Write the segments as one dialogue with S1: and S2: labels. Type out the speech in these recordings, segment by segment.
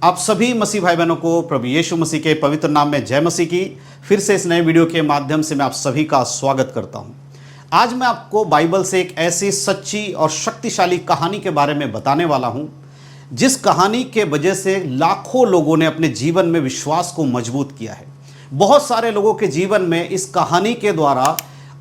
S1: आप सभी मसीह भाई बहनों को प्रभु यीशु मसीह के पवित्र नाम में जय मसीह की। फिर से इस नए वीडियो के माध्यम से मैं आप सभी का स्वागत करता हूं। आज मैं आपको बाइबल से एक ऐसी सच्ची और शक्तिशाली कहानी के बारे में बताने वाला हूं, जिस कहानी के वजह से लाखों लोगों ने अपने जीवन में विश्वास को मजबूत किया है। बहुत सारे लोगों के जीवन में इस कहानी के द्वारा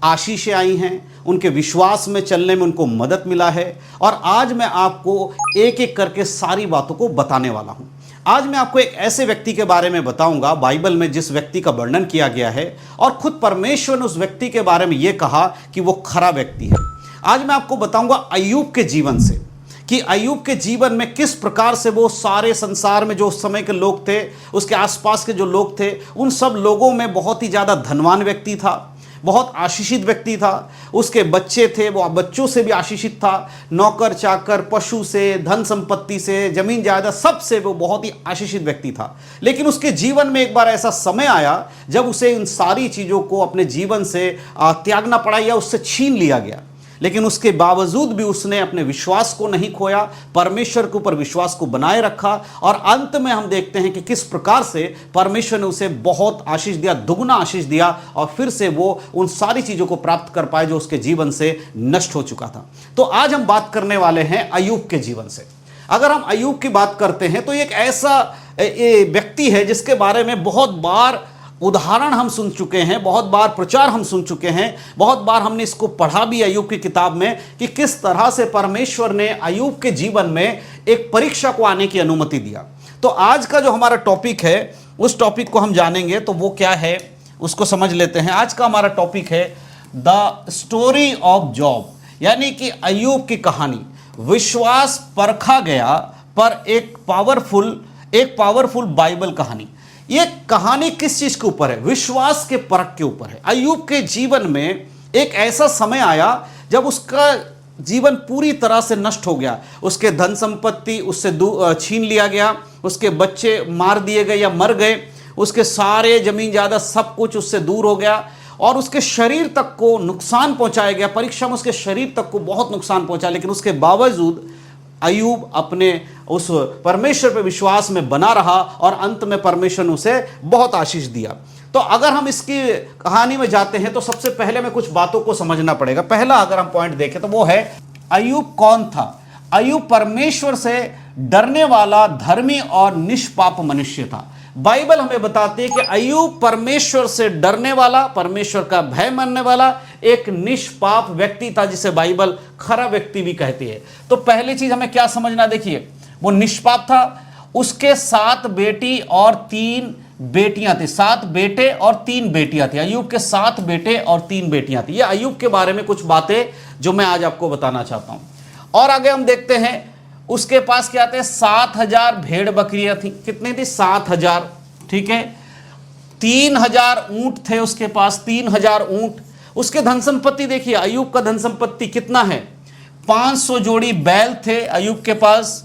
S1: आशीषें आई हैं, उनके विश्वास में चलने में उनको मदद मिला है। और आज मैं आपको एक एक करके सारी बातों को बताने वाला हूं। आज मैं आपको एक ऐसे व्यक्ति के बारे में बताऊंगा, बाइबल में जिस व्यक्ति का वर्णन किया गया है और खुद परमेश्वर ने उस व्यक्ति के बारे में यह कहा कि वो खरा व्यक्ति है। आज मैं आपको बताऊंगा अय्यूब के जीवन से कि अय्यूब के जीवन में किस प्रकार से वो सारे संसार में जो उस समय के लोग थे, उसके आसपास के जो लोग थे, उन सब लोगों में बहुत ही ज़्यादा धनवान व्यक्ति था, बहुत आशीषित व्यक्ति था। उसके बच्चे थे, वो बच्चों से भी आशीषित था, नौकर चाकर, पशु से, धन संपत्ति से, जमीन जायदाद, सबसे वो बहुत ही आशीषित व्यक्ति था। लेकिन उसके जीवन में एक बार ऐसा समय आया जब उसे इन सारी चीज़ों को अपने जीवन से त्यागना पड़ा या उससे छीन लिया गया। लेकिन उसके बावजूद भी उसने अपने विश्वास को नहीं खोया, परमेश्वर के ऊपर विश्वास को बनाए रखा। और अंत में हम देखते हैं कि किस प्रकार से परमेश्वर ने उसे बहुत आशीष दिया, दुगना आशीष दिया, और फिर से वो उन सारी चीज़ों को प्राप्त कर पाए जो उसके जीवन से नष्ट हो चुका था। तो आज हम बात करने वाले हैं अय्यूब के जीवन से। अगर हम अय्यूब की बात करते हैं तो एक ऐसा व्यक्ति है जिसके बारे में बहुत बार उदाहरण हम सुन चुके हैं, बहुत बार प्रचार हम सुन चुके हैं, बहुत बार हमने इसको पढ़ा भी अय्यूब की किताब में कि किस तरह से परमेश्वर ने अय्यूब के जीवन में एक परीक्षा को आने की अनुमति दिया। तो आज का जो हमारा टॉपिक है उस टॉपिक को हम जानेंगे। तो वो क्या है उसको समझ लेते हैं। आज का हमारा टॉपिक है द स्टोरी ऑफ जॉब, यानी कि अय्यूब की कहानी। विश्वास परखा गया पर एक पावरफुल बाइबल कहानी। ये कहानी किस चीज के ऊपर है? विश्वास के परख के ऊपर है। अय्यूब के जीवन में एक ऐसा समय आया जब उसका जीवन पूरी तरह से नष्ट हो गया। उसके धन संपत्ति उससे छीन लिया गया, उसके बच्चे मार दिए गए या मर गए, उसके सारे जमीन जायदाद सब कुछ उससे दूर हो गया और उसके शरीर तक को नुकसान पहुंचाया गया। परीक्षा में उसके शरीर तक को बहुत नुकसान पहुंचा। लेकिन उसके बावजूद अय्यूब अपने उस परमेश्वर पे विश्वास में बना रहा और अंत में परमेश्वर ने उसे बहुत आशीष दिया। तो अगर हम इसकी कहानी में जाते हैं तो सबसे पहले में कुछ बातों को समझना पड़ेगा। पहला अगर हम पॉइंट देखें तो वो है अय्यूब कौन था। अय्यूब परमेश्वर से डरने वाला धर्मी और निष्पाप मनुष्य था। बाइबल हमें बताती है कि अय्यूब परमेश्वर से डरने वाला, परमेश्वर का भय मानने वाला एक निष्पाप व्यक्ति था, जिसे बाइबल खरा व्यक्ति भी कहती है। तो पहली चीज हमें क्या समझना, देखिए वो निष्पाप था। उसके 7 बेटी और 3 बेटियां थी। 7 बेटे और 3 बेटियां थी। अय्यूब के 7 बेटे और 3 बेटियां थी। ये अय्यूब के बारे में कुछ बातें जो मैं आज आपको बताना चाहता हूं। और आगे हम देखते हैं उसके पास क्या थे, 7000 भेड़ बकरियां थी। कितनी थी? 7000। ठीक है। 3000 ऊंट थे उसके पास, 3000 ऊंट। उसके धन संपत्ति देखिए, अय्यूब का धन संपत्ति कितना है? 500 जोड़ी बैल थे अय्यूब के पास,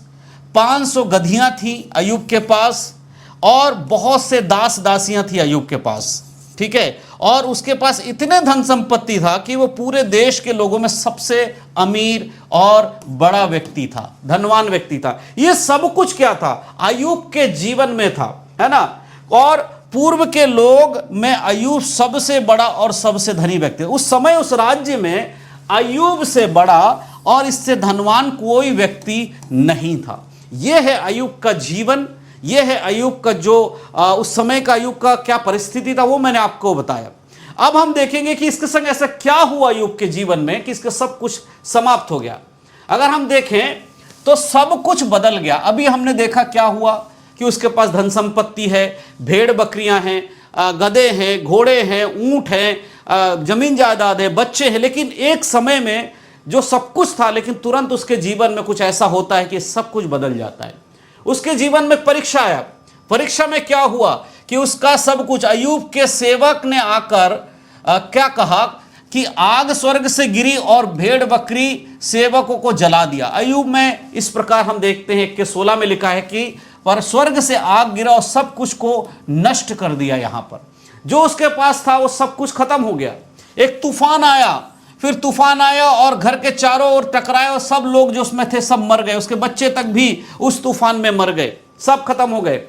S1: 500 गधियां थी अय्यूब के पास, और बहुत से दास दासियां थी अय्यूब के पास। ठीक है। और उसके पास इतने धन संपत्ति था कि वो पूरे देश के लोगों में सबसे अमीर और बड़ा व्यक्ति था, धनवान व्यक्ति था। ये सब कुछ क्या था? अय्यूब के जीवन में था, है ना। और पूर्व के लोग में अय्यूब सबसे बड़ा और सबसे धनी व्यक्ति। उस समय उस राज्य में अय्यूब से बड़ा और इससे धनवान कोई व्यक्ति नहीं था। यह है अय्यूब का जीवन। यह है अय्यूब का जो उस समय का अय्यूब का क्या परिस्थिति था, वो मैंने आपको बताया। अब हम देखेंगे कि इसके संग ऐसा क्या हुआ अय्यूब के जीवन में कि इसका सब कुछ समाप्त हो गया। अगर हम देखें तो सब कुछ बदल गया। अभी हमने देखा क्या हुआ कि उसके पास धन संपत्ति है, भेड़ बकरियां हैं, गधे हैं, घोड़े हैं, ऊंट हैं, जमीन जायदाद है, बच्चे हैं। लेकिन एक समय में जो सब कुछ था, लेकिन तुरंत उसके जीवन में कुछ ऐसा होता है कि सब कुछ बदल जाता है। उसके जीवन में परीक्षा आया। परीक्षा में क्या हुआ कि उसका सब कुछ, अय्यूब के सेवक ने आकर क्या कहा कि आग स्वर्ग से गिरी और भेड़ बकरी सेवकों को जला दिया। अय्यूब में इस प्रकार हम देखते हैं 1:16 में लिखा है कि पर स्वर्ग से आग गिरा और सब कुछ को नष्ट कर दिया। यहां पर जो उसके पास था वो सब कुछ खत्म हो गया। एक तूफान आया, फिर तूफान आया और घर के चारों ओर टकराया और सब लोग जो उसमें थे सब मर गए। उसके बच्चे तक भी उस तूफान में मर गए। सब खत्म हो गए।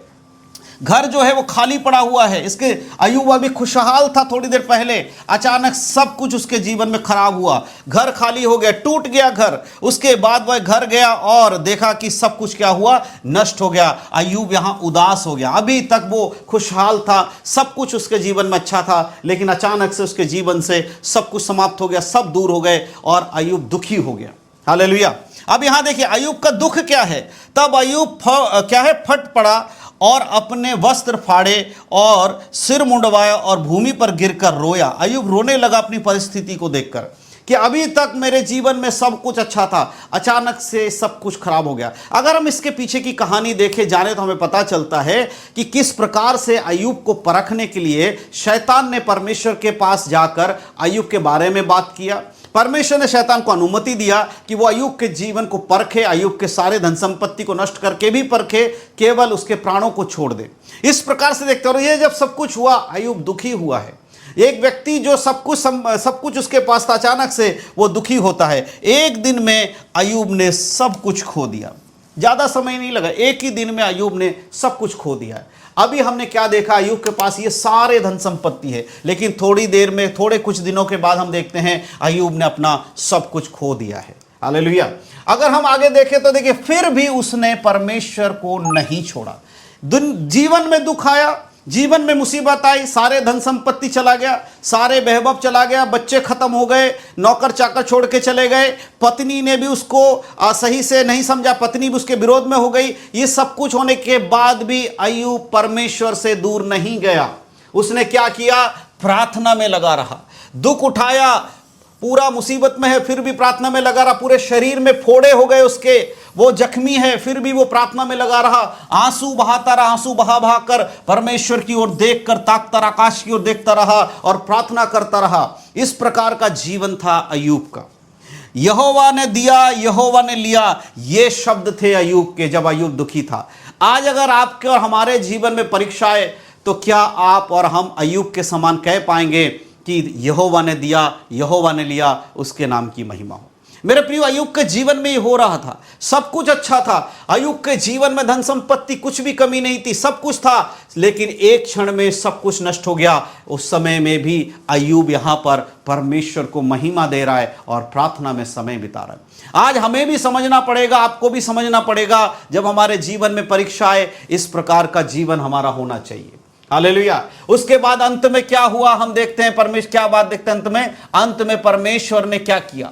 S1: घर जो है वो खाली पड़ा हुआ है। इसके अय्यूब अभी खुशहाल था थोड़ी देर पहले, अचानक सब कुछ उसके जीवन में खराब हुआ। घर खाली हो गया, टूट गया घर। उसके बाद वह घर गया और देखा कि सब कुछ क्या हुआ, नष्ट हो गया। अय्यूब यहां उदास हो गया। अभी तक वो खुशहाल था, सब कुछ उसके जीवन में अच्छा था, लेकिन अचानक से उसके जीवन से सब कुछ समाप्त हो गया, सब दूर हो गए और अय्यूब दुखी हो गया। हालेलुया। अब यहां देखिए अय्यूब का दुख क्या है। तब अय्यूब क्या है, फट पड़ा और अपने वस्त्र फाड़े और सिर मुंडवाया और भूमि पर गिरकर रोया। अय्यूब रोने लगा अपनी परिस्थिति को देखकर कि अभी तक मेरे जीवन में सब कुछ अच्छा था, अचानक से सब कुछ खराब हो गया। अगर हम इसके पीछे की कहानी देखे जाने तो हमें पता चलता है कि किस प्रकार से अय्यूब को परखने के लिए शैतान ने परमेश्वर के पास जाकर अय्यूब के बारे में बात किया। परमेश्वर ने शैतान को अनुमति दिया कि वो अय्यूब के जीवन को परखे, अय्यूब के सारे धन संपत्ति को नष्ट करके भी परखे, केवल उसके प्राणों को छोड़ दे। इस प्रकार से देखते हो, ये जब सब कुछ हुआ अय्यूब दुखी हुआ है। एक व्यक्ति जो सब कुछ उसके पास था, अचानक से वो दुखी होता है। एक दिन में अय्यूब ने सब कुछ खो दिया। ज्यादा समय नहीं लगा, एक ही दिन में अय्यूब ने सब कुछ खो दिया। अभी हमने क्या देखा, अय्यूब के पास ये सारे धन संपत्ति है, लेकिन थोड़ी देर में, थोड़े कुछ दिनों के बाद हम देखते हैं अय्यूब ने अपना सब कुछ खो दिया है। हालेलुया। अगर हम आगे देखें तो देखिए, फिर भी उसने परमेश्वर को नहीं छोड़ा। जीवन में दुख आया, जीवन में मुसीबत आई, सारे धन संपत्ति चला गया, सारे वैभव चला गया, बच्चे खत्म हो गए, नौकर चाकर छोड़ के चले गए, पत्नी ने भी उसको सही से नहीं समझा, पत्नी भी उसके विरोध में हो गई। ये सब कुछ होने के बाद भी अय्यूब परमेश्वर से दूर नहीं गया। उसने क्या किया, प्रार्थना में लगा रहा। दुख उठाया, पूरा मुसीबत में है, फिर भी प्रार्थना में लगा रहा। पूरे शरीर में फोड़े हो गए उसके, वो जख्मी है, फिर भी वो प्रार्थना में लगा रहा। आंसू बहाता रहा, आंसू बहा बहा कर परमेश्वर की ओर देखकर ताकता रहा, आकाश की ओर देखता रहा और प्रार्थना करता रहा। इस प्रकार का जीवन था अय्यूब का। यहोवा ने दिया, यहोवा ने लिया, ये शब्द थे अय्यूब के जब अय्यूब दुखी था। आज अगर आपके और हमारे जीवन में परीक्षा है, तो क्या आप और हम अय्यूब के समान कह पाएंगे कि यहोवा ने दिया, यहोवा ने लिया, उसके नाम की महिमा हो। मेरे प्रिय, अय्यूब के जीवन में ये हो रहा था, सब कुछ अच्छा था। अय्यूब के जीवन में धन संपत्ति कुछ भी कमी नहीं थी, सब कुछ था, लेकिन एक क्षण में सब कुछ नष्ट हो गया। उस समय में भी अय्यूब यहां पर परमेश्वर को महिमा दे रहा है और प्रार्थना में समय बिता रहा है। आज हमें भी समझना पड़ेगा, आपको भी समझना पड़ेगा, जब हमारे जीवन में परीक्षा आए, इस प्रकार का जीवन हमारा होना चाहिए। हालेलुया। उसके बाद अंत में क्या हुआ, हम देखते हैं परमेश्वर क्या बात देखते हैं अंत में परमेश्वर ने क्या किया।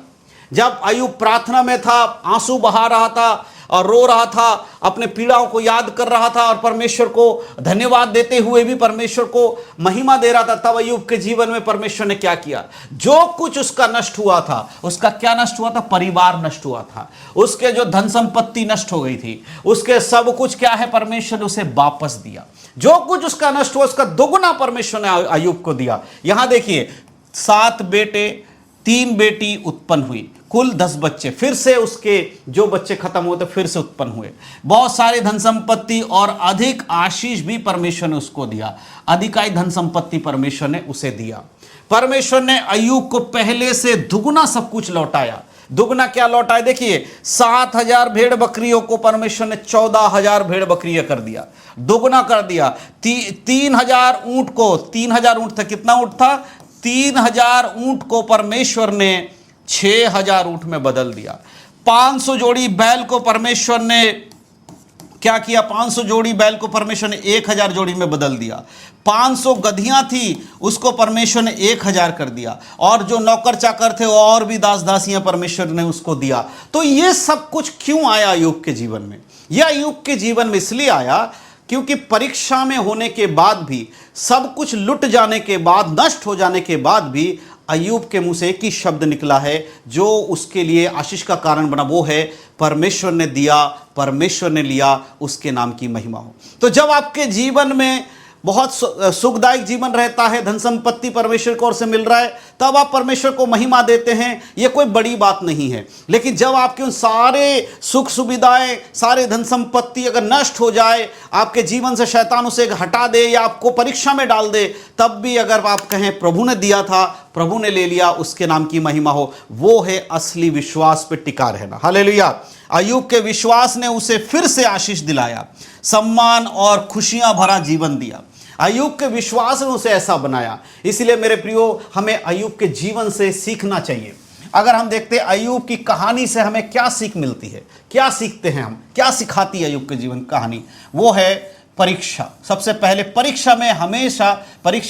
S1: जब अय्यूब प्रार्थना में था, आंसू बहा रहा था और रो रहा था, अपने पीड़ाओं को याद कर रहा था और परमेश्वर को धन्यवाद देते हुए भी परमेश्वर को महिमा दे रहा था, तब अय्यूब के जीवन में परमेश्वर ने क्या किया। जो कुछ उसका नष्ट हुआ था, उसका क्या नष्ट हुआ था, परिवार नष्ट हुआ था, उसके जो धन संपत्ति नष्ट हो गई थी, उसके सब कुछ क्या है, परमेश्वर ने उसे वापस दिया। जो कुछ उसका नष्ट हुआ, उसका दोगुना परमेश्वर ने अय्यूब को दिया। यहां देखिए, 7 बेटे 3 बेटी उत्पन्न हुई, कुल 10 बच्चे। फिर से उसके जो बच्चे खत्म होते फिर से उत्पन्न हुए। बहुत सारी धन संपत्ति और अधिक आशीष भी परमेश्वर ने उसको दिया। अधिकाई धन संपत्ति परमेश्वर ने उसे दिया। परमेश्वर ने अय्यूब को पहले से दुगुना सब कुछ लौटाया। दुगना क्या लौटाया, देखिए 7,000 भेड़ बकरियों को परमेश्वर ने 14,000 भेड़ बकरियां कर दिया, दुगना कर दिया। 3,000 ऊंट को, 3,000 ऊंट था, कितना ऊंट था, 3,000 ऊंट को परमेश्वर ने 6,000 ऊंट में बदल दिया। 500 जोड़ी बैल को परमेश्वर ने क्या किया, 500 जोड़ी बैल को परमेश्वर ने 1,000 जोड़ी में बदल दिया। 500 गधियां थी, उसको परमेश्वर ने 1,000 कर दिया। और जो नौकर चाकर थे वो और भी दास दासियां परमेश्वर ने उसको दिया। तो ये सब कुछ क्यों आया अय्यूब के जीवन में? यह अय्यूब के जीवन में इसलिए आया क्योंकि परीक्षा में होने के बाद भी, सब कुछ लुट जाने के बाद, नष्ट हो जाने के बाद भी अय्यूब के मुंह से एक ही शब्द निकला है जो उसके लिए आशीष का कारण बना, वो है परमेश्वर ने दिया, परमेश्वर ने लिया, उसके नाम की महिमा हो। तो जब आपके जीवन में बहुत सुखदायक जीवन रहता है, धन संपत्ति परमेश्वर की ओर से मिल रहा है, तब आप परमेश्वर को महिमा देते हैं, ये कोई बड़ी बात नहीं है। लेकिन जब आपके उन सारे सुख सुविधाएं, सारे धन संपत्ति अगर नष्ट हो जाए, आपके जीवन से शैतान उसे हटा दे या आपको परीक्षा में डाल दे, तब भी अगर आप कहें प्रभु ने दिया था, प्रभु ने ले लिया, उसके नाम की महिमा हो। वो है असली विश्वास पे टिका रहना। हालेलुया। अय्यूब के विश्वास ने उसे फिर से आशीष दिलाया, सम्मान और खुशियां भरा जीवन दिया। अय्यूब के विश्वास ने उसे ऐसा बनाया। इसलिए मेरे प्रियो, हमें अय्यूब के जीवन से सीखना चाहिए। अगर हम देखते हैं अय्यूब की कहानी से हमें क्या सीख मिलती है, क्या सीखते हैं हम, क्या सिखाती है अय्यूब के जीवन कहानी, वो है परीक्षा। सबसे पहले परीक्षा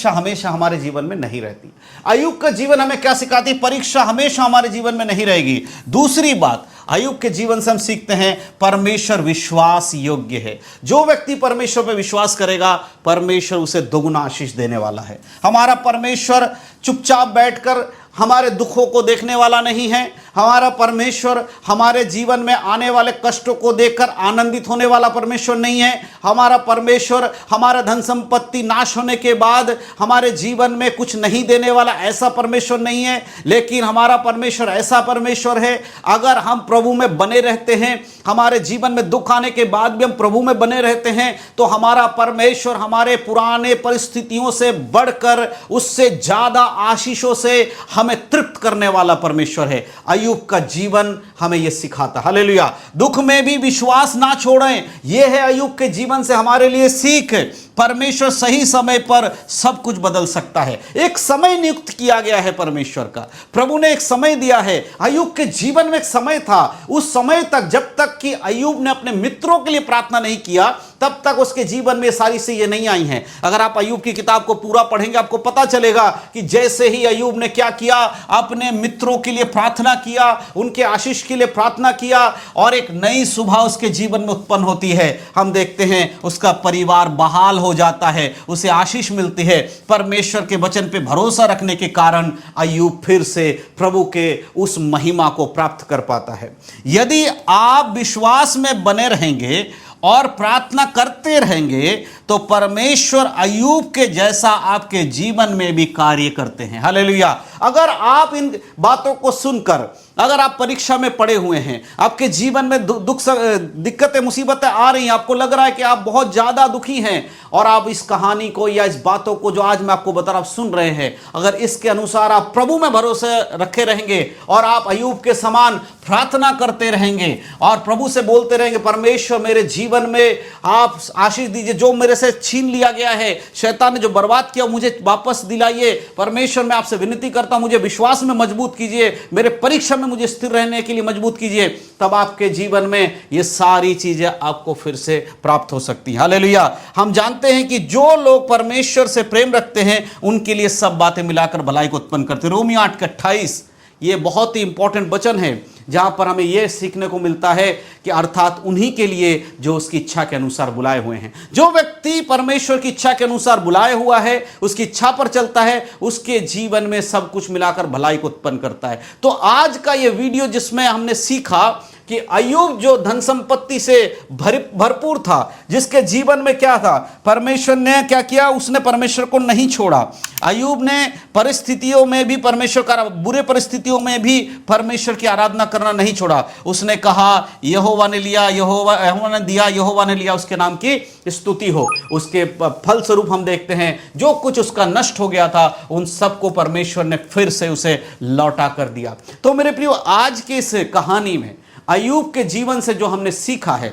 S1: हमेशा हमारे जीवन में नहीं रहती। अय्यूब का जीवन हमें क्या सिखाती है? परीक्षा हमेशा हमारे जीवन में नहीं रहेगी। दूसरी बात, अय्यूब के जीवन से हम सीखते हैं परमेश्वर विश्वास योग्य है। जो व्यक्ति परमेश्वर पर विश्वास करेगा, परमेश्वर उसे दोगुना आशीष देने वाला है। हमारा परमेश्वर चुपचाप बैठकर हमारे दुखों को देखने वाला नहीं है। हमारा परमेश्वर हमारे जीवन में आने वाले कष्टों को देखकर आनंदित होने वाला परमेश्वर नहीं है। हमारा परमेश्वर हमारा धन संपत्ति नाश होने के बाद हमारे जीवन में कुछ नहीं देने वाला ऐसा परमेश्वर नहीं है। लेकिन हमारा परमेश्वर ऐसा परमेश्वर है, अगर हम प्रभु में बने रहते हैं, हमारे जीवन में दुख आने के बाद भी हम प्रभु में बने रहते हैं, तो हमारा परमेश्वर हमारे पुराने परिस्थितियों से बढ़कर, उससे ज्यादा आशीषों से हमें तृप्त करने वाला परमेश्वर है। अय्यूब का जीवन हमें यह सिखाता। हालेलुया। दुख में भी विश्वास ना छोड़ें, यह है अय्यूब के जीवन से हमारे लिए सीख। परमेश्वर सही समय पर सब कुछ बदल सकता है। एक समय नियुक्त किया गया है परमेश्वर का, प्रभु ने एक समय दिया है। अय्यूब के जीवन में एक समय था, उस समय तक, जब तक कि अय्यूब ने अपने मित्रों के लिए प्रार्थना नहीं किया, तब तक उसके जीवन में सारी चीजें नहीं आई हैं। अगर आप अय्यूब की किताब को पूरा पढ़ेंगे, आपको पता चलेगा कि जैसे ही अय्यूब ने क्या किया, अपने मित्रों के लिए प्रार्थना किया, उनके आशीष के लिए प्रार्थना किया, और एक नई सुबह उसके जीवन में उत्पन्न होती है। हम देखते हैं उसका परिवार बहाल हो जाता है, उसे आशीष मिलती है। परमेश्वर के वचन पे भरोसा रखने के कारण अय्यूब फिर से प्रभु के उस महिमा को प्राप्त कर पाता है। यदि आप विश्वास में बने रहेंगे और प्रार्थना करते रहेंगे, तो परमेश्वर अय्यूब के जैसा आपके जीवन में भी कार्य करते हैं। हालेलुया। अगर आप इन बातों को सुनकर, अगर आप परीक्षा में पड़े हुए हैं, आपके जीवन में दुख दिक्कतें मुसीबतें आ रही हैं, आपको लग रहा है कि आप बहुत ज्यादा दुखी हैं, और आप इस कहानी को या इस बातों को जो आज मैं आपको बता रहा हूं, आप सुन रहे हैं, अगर इसके अनुसार आप प्रभु में भरोसे रखे रहेंगे और आप अय्यूब के समान प्रार्थना करते रहेंगे और प्रभु से बोलते रहेंगे, परमेश्वर मेरे जीवन में आप आशीष दीजिए, जो मेरे से छीन लिया गया है, शैतान ने जो बर्बाद किया मुझे वापस दिलाइए। परमेश्वर मैं आपसे विनती करता हूं, मुझे विश्वास में मजबूत कीजिए, मेरे परीक्षा में मुझे स्थिर रहने के लिए मजबूत कीजिए। तब आपके जीवन में ये सारी चीजें आपको फिर से प्राप्त हो सकती हैं। हालेलुया। हम जानते हैं कि जो लोग परमेश्वर से प्रेम रखते हैं, उनके लिए सब बातें मिलाकर भलाई को उत्पन्न करते हैं। रोमियो 8:28 ये बहुत ही इंपॉर्टेंट वचन है, जहां पर हमें यह सीखने को मिलता है कि अर्थात उन्हीं के लिए जो उसकी इच्छा के अनुसार बुलाए हुए हैं। जो व्यक्ति परमेश्वर की इच्छा के अनुसार बुलाए हुआ है, उसकी इच्छा पर चलता है, उसके जीवन में सब कुछ मिलाकर भलाई को उत्पन्न करता है। तो आज का यह वीडियो जिसमें हमने सीखा कि अय्यूब जो धन संपत्ति से भरपूर था, जिसके जीवन में क्या था, परमेश्वर ने क्या किया, उसने परमेश्वर को नहीं छोड़ा। अय्यूब ने परिस्थितियों में भी परमेश्वर का, बुरे परिस्थितियों में भी परमेश्वर की आराधना करना नहीं छोड़ा। उसने कहा यहोवा ने लिया, यहोवा ने दिया, यहोवा ने लिया, उसके नाम की स्तुति हो। उसके फलस्वरूप हम देखते हैं जो कुछ उसका नष्ट हो गया था, उन सबको परमेश्वर ने फिर से उसे लौटा कर दिया। तो मेरे प्रियो, आज की इस कहानी में अय्यूब के जीवन से जो हमने सीखा है,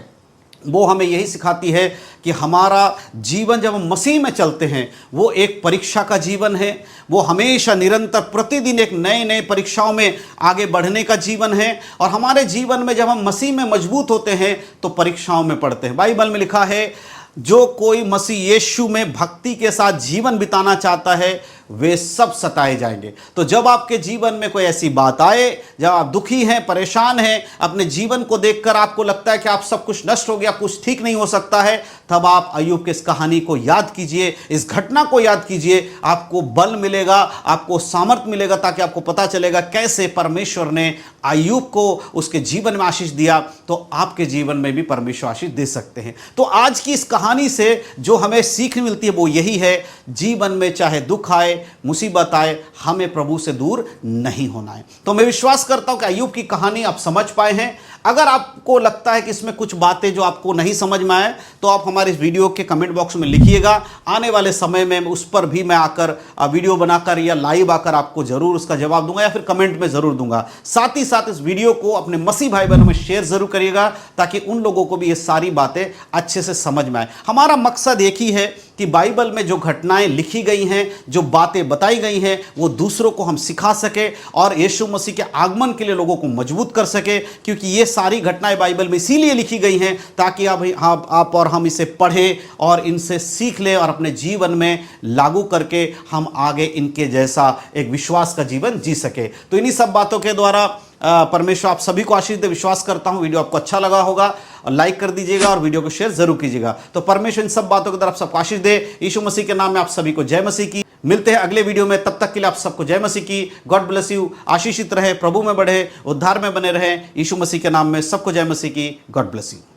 S1: वो हमें यही सिखाती है कि हमारा जीवन जब हम मसीह में चलते हैं, वो एक परीक्षा का जीवन है। वो हमेशा निरंतर प्रतिदिन एक नए नए परीक्षाओं में आगे बढ़ने का जीवन है। और हमारे जीवन में जब हम मसीह में मजबूत होते हैं, तो परीक्षाओं में पड़ते हैं। बाइबल में लिखा है, जो कोई मसीह यीशु में भक्ति के साथ जीवन बिताना चाहता है, वे सब सताए जाएंगे। तो जब आपके जीवन में कोई ऐसी बात आए, जब आप दुखी हैं, परेशान हैं, अपने जीवन को देखकर आपको लगता है कि आप सब कुछ नष्ट हो गया, कुछ ठीक नहीं हो सकता है, तब आप अय्यूब के इस कहानी को याद कीजिए, इस घटना को याद कीजिए। आपको बल मिलेगा, आपको सामर्थ्य मिलेगा, ताकि आपको पता चलेगा कैसे परमेश्वर ने अय्यूब को उसके जीवन में आशीष दिया, तो आपके जीवन में भी परमेश्वर आशीष दे सकते हैं। तो आज की इस कहानी से जो हमें सीख मिलती है वो यही है, जीवन में चाहे दुख आए, मुसीबत आए, हमें प्रभु से दूर नहीं होना है। तो मैं विश्वास करता हूं कि अय्यूब की कहानी आप समझ पाए हैं। अगर आपको लगता है कि इसमें कुछ बातें जो आपको नहीं समझ में आए तो आप हमारे इस वीडियो के कमेंट बॉक्स में लिखिएगा। आने वाले समय में उस पर भी मैं आकर वीडियो बनाकर या लाइव आकर आपको जरूर उसका जवाब दूंगा या फिर कमेंट में जरूर दूंगा। साथ ही साथ इस वीडियो को अपने मसीह भाई बहनों में शेयर जरूर करिएगा ताकि उन लोगों को भी ये सारी बातें अच्छे से समझ में आए। हमारा मकसद एक ही है कि बाइबल में जो घटनाएं लिखी गई हैं, जो बातें बताई गई हैं, वो दूसरों को हम सिखा सके और यीशु मसीह के आगमन के लिए लोगों को मजबूत कर सके, क्योंकि ये सारी घटनाएं बाइबल में इसीलिए लिखी गई हैं ताकि आप और हम इसे पढ़ें और इनसे सीख लें और अपने जीवन में लागू करके हम आगे इनके जैसा एक विश्वास का जीवन जी सके। तो इन्हीं सब बातों के द्वारा परमेश्वर आप सभी को आशीष दे। विश्वास करता हूं वीडियो आपको अच्छा लगा होगा और लाइक कर दीजिएगा और वीडियो को शेयर जरूर कीजिएगा। तो परमेश्वर इन सब बातों की तरफ सबको आशीष दे। यीशु मसीह के नाम में आप सभी को जय मसीह की। मिलते हैं अगले वीडियो में, तब तक के लिए आप सबको जय मसीह की। God bless you. आशीषित रहे, प्रभु में बढ़े, उद्धार में बने रहे। यीशु मसीह के नाम में सबको जय मसीह की। God bless you.